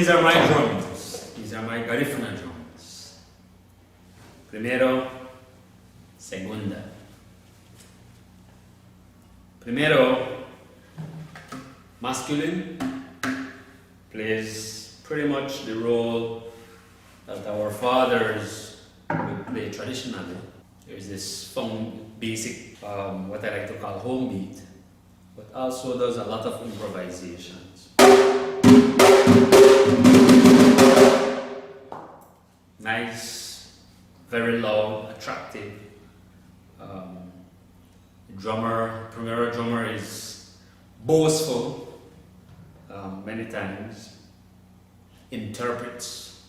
these are my drums. These are my Garifuna drums. Primero, segunda. Primero, masculine, plays pretty much the role that our fathers would play traditionally. There's this basic, what I like to call home beat, but also does a lot of improvisations. Nice, very loud, attractive. Primero drummer is boastful many times, interprets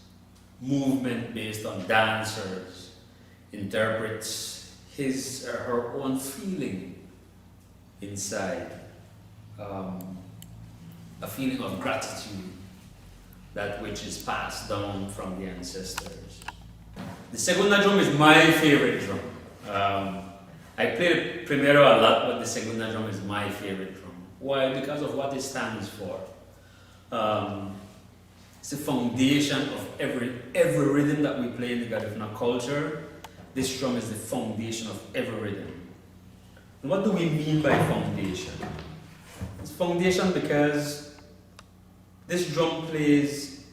movement based on dancers, interprets his or her own feeling inside, a feeling of gratitude, that which is passed down from the ancestors. The segunda drum is my favorite drum. I play the primero a lot, but the segunda drum is my favorite drum. Why? Because of what it stands for. It's the foundation of every rhythm that we play in the Garifuna culture. This drum is the foundation of every rhythm. And what do we mean by foundation? It's foundation because this drum plays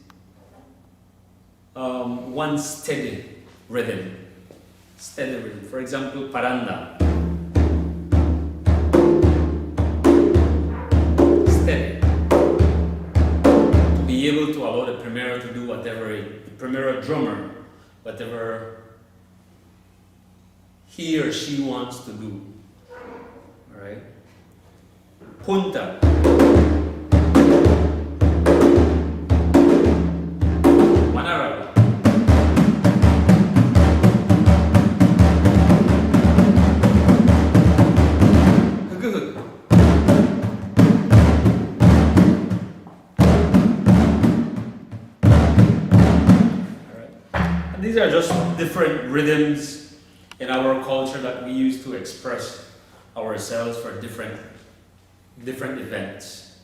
one steady rhythm. Steady rhythm. For example, paranda. Steady. To be able to allow the primero to do whatever the primero drummer, whatever he or she wants to do. Alright? Punta. These are just different rhythms in our culture that we use to express ourselves for different events.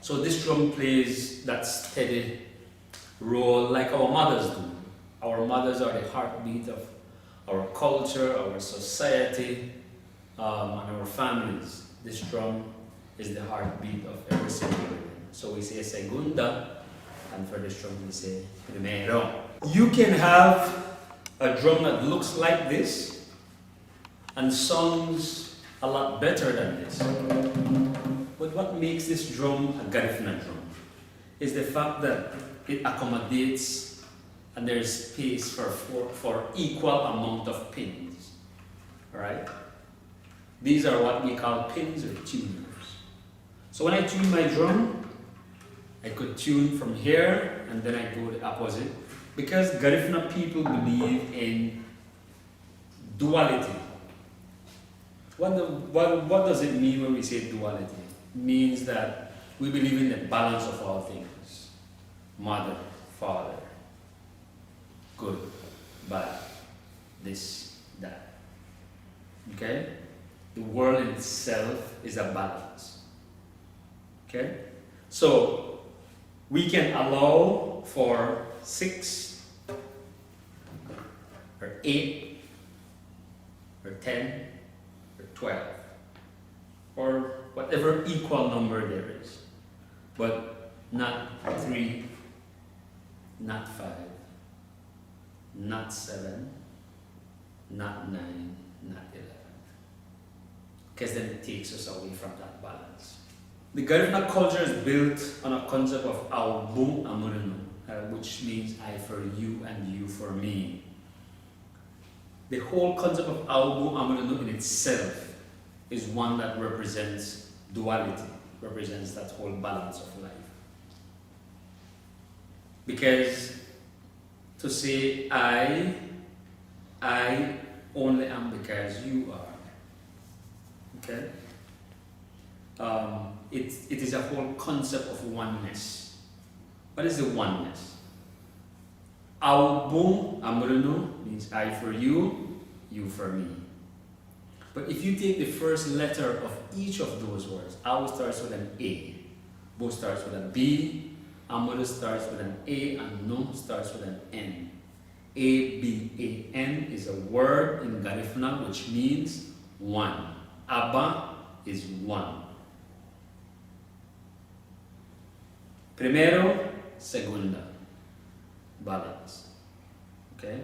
So this drum plays that steady role like our mothers do. Our mothers are the heartbeat of our culture, our society, and our families. This drum is the heartbeat of every single rhythm. So we say segunda, and for this drum we say primero. You can have a drum that looks like this and sounds a lot better than this. But what makes this drum a Garifuna drum is the fact that it accommodates and there's space for equal amount of pins. Alright? These are what we call pins or tuners. So when I tune my drum, I could tune from here and then I go the opposite, because Garifuna people believe in duality. What does it mean when we say duality? It means that we believe in the balance of all things. Mother, father, good, bad, this, that. Okay? The world in itself is a balance. Okay? So, we can allow for 6 or 8 or 10 or 12 or whatever equal number there is, but not 3, not 5, not 7, not 9, not 11, because then it takes us away from that balance. The Garifuna culture is built on a concept of Awu Amurinu, which means I for you and you for me. The whole concept of Awu Amurinu in itself is one that represents duality, represents that whole balance of life. Because to say I only am because you are. Okay? It is a whole concept of oneness. What is the oneness? Awu Amurinu means I for you, you for me. But if you take the first letter of each of those words, Awu starts with an A, Bo starts with a B, Amudu starts with an A, and No starts with an N. A-B-A-N is a word in Garifuna which means one. Abba is one. Primero, segunda. Balance. Okay?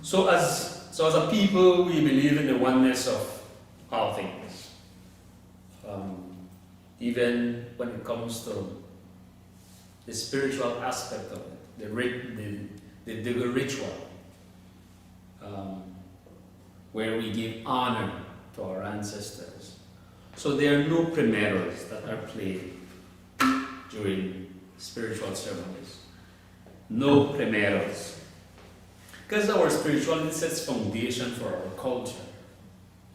So as a people, we believe in the oneness of all things. Even when it comes to the spiritual aspect of it, the ritual, where we give honor to our ancestors. So there are no primeros that are played during spiritual ceremonies. No primeros. Because our spirituality sets foundation for our culture.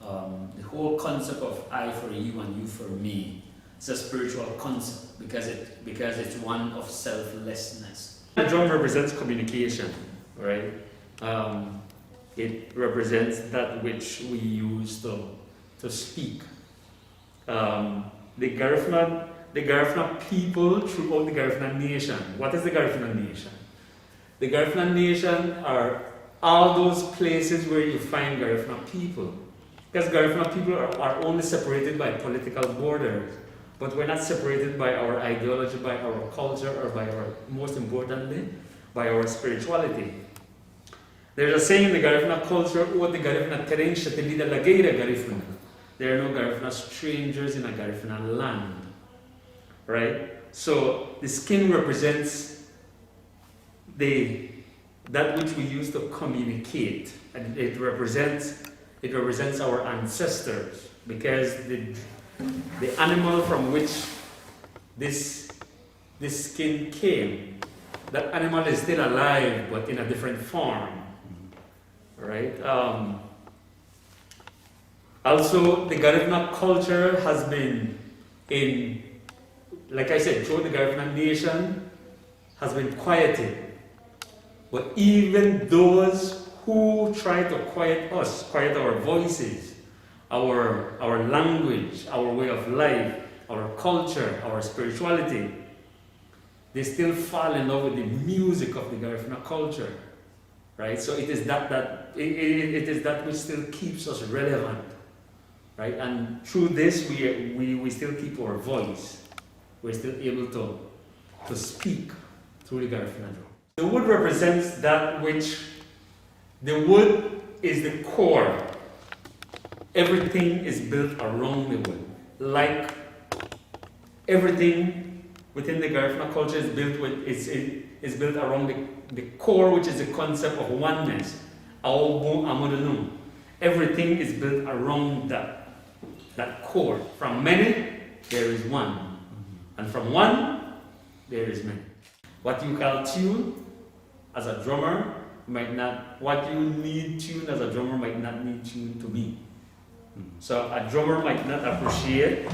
The whole concept of I for you and you for me is a spiritual concept because it's one of selflessness. The drum represents communication, right? It represents that which we use to speak. The Garifuna people throughout the Garifuna nation. What is the Garifuna nation? The Garifuna nation are all those places where you find Garifuna people. Because Garifuna people are only separated by political borders, but we're not separated by our ideology, by our culture, or by our, most importantly, by our spirituality. There's a saying in the Garifuna culture, "O the Garifuna terrain shatilida lageira Garifuna." There are no Garifuna strangers in a Garifuna land. Right? So the skin represents that which we use to communicate, and it represents our ancestors, because the animal from which this skin came, that animal is still alive but in a different form, right? Also, the Garifuna culture has been like I said, throughout the Garifuna nation has been quieted. But even those who try to quiet us, quiet our voices, our language, our way of life, our culture, our spirituality, they still fall in love with the music of the Garifuna culture, right? So it is that which still keeps us relevant, right? And through this, we still keep our voice. We're still able to speak through the Garifuna drum. The wood represents that which, the wood is the core. Everything is built around the wood. Like everything within the Garifuna culture is built around the core, which is the concept of oneness. Everything is built around that core. From many, there is one. And from one, there is many. What you call tune as a drummer what you need tune as a drummer might not need tune to me. So a drummer might not appreciate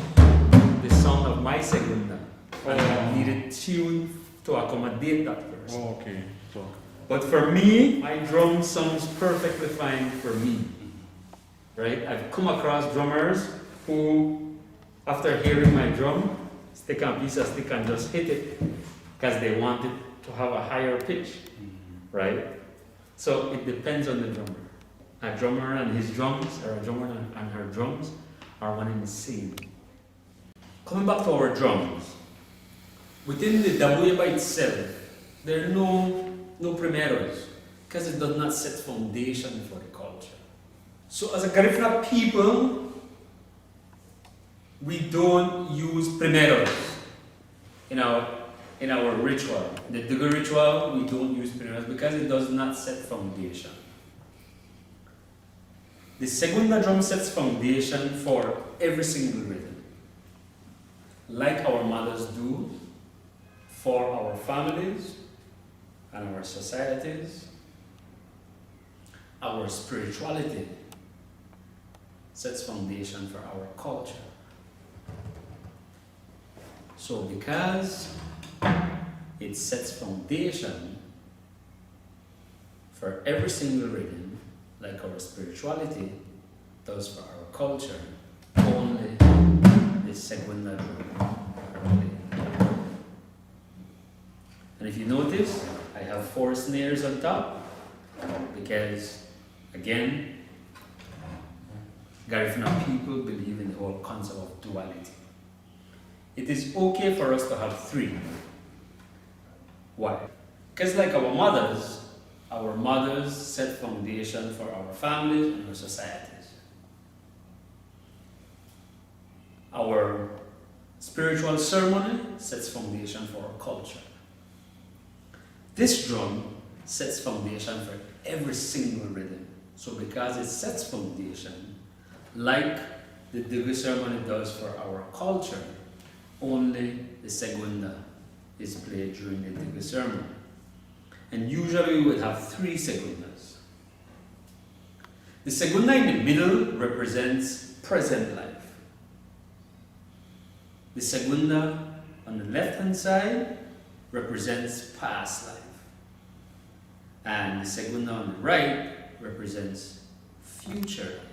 the sound of my segunda. And I needed tune to accommodate that person. Oh, okay. So But for me, my drum sounds perfectly fine for me. Right? I've come across drummers who, after hearing my drum, stick a piece of stick and just hit it because they want it to have a higher pitch. Right? So it depends on the drummer. A drummer and his drums, or a drummer and her drums, are one and the same. Coming back to our drums, within the dabuye by itself, there are no primeros, because it does not set foundation for the culture. So as a Garifuna people, we don't use primeros in our ritual. The Dugu ritual, we don't use primeros because it does not set foundation. The segunda drum sets foundation for every single rhythm, like our mothers do for our families and our societies. Our spirituality sets foundation for our culture. So because it sets foundation for every single rhythm, like our spirituality does for our culture, only the segunda drum. And if you notice, I have 4 snares on top because, again, Garifuna people believe in the whole concept of duality. It is okay for us to have 3. Why? Because like our mothers set foundation for our families and our societies. Our spiritual ceremony sets foundation for our culture. This drum sets foundation for every single rhythm. So because it sets foundation, like the Dugu ceremony does for our culture, only the segunda is played during the Dugu ceremony. And usually we would have 3 segundas. The segunda in the middle represents present life. The segunda on the left hand side represents past life. And the segunda on the right represents future life.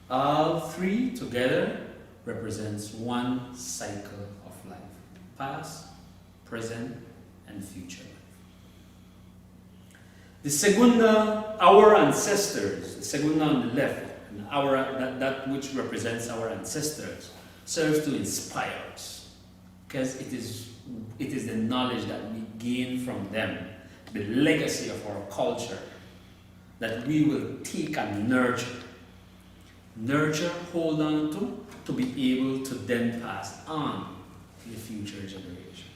All 3 together represents one cycle of life: past, present, and future life. The segunda, our ancestors, the segunda on the left, and that which represents our ancestors, serves to inspire us, because it is the knowledge that we gain from them, the legacy of our culture, that we will take and nurture, hold on to be able to then pass on to the future generation.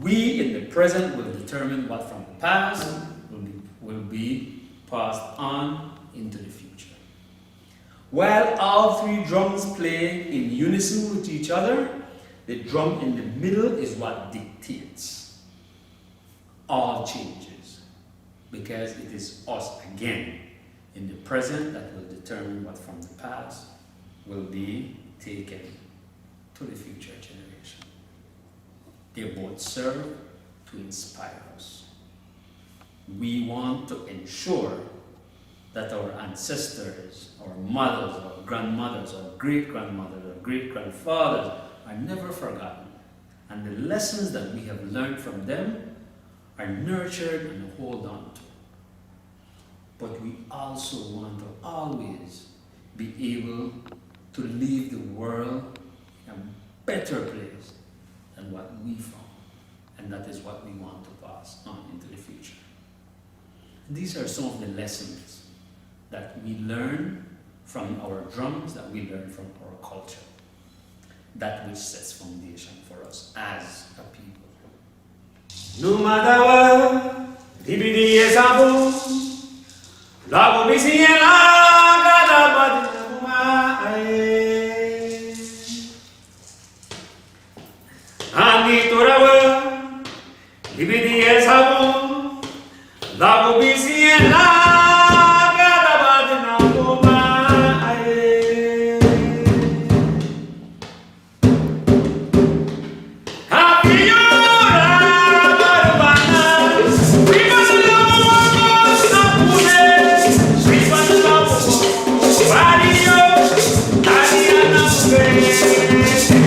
We in the present will determine what from the past will be passed on into the future. While all 3 drums play in unison with each other, the drum in the middle is what dictates all changes, because it is us again in the present that will determine what from the past will be taken to the future generation. They both serve to inspire us. We want to ensure that our ancestors, our mothers, our grandmothers, our great-grandmothers, our great-grandfathers are never forgotten, and the lessons that we have learned from them are nurtured and hold on to. But we also want to always be able to leave the world in a better place than what we found. And that is what we want to pass on into the future. These are some of the lessons that we learn from our drums, that we learn from our culture, that which sets foundation for us as a people. No matter what, DBD is abo, lago bisiela kada badinuma aye, ani torawa, DBD is abo, lago bisiela. Happy Yes,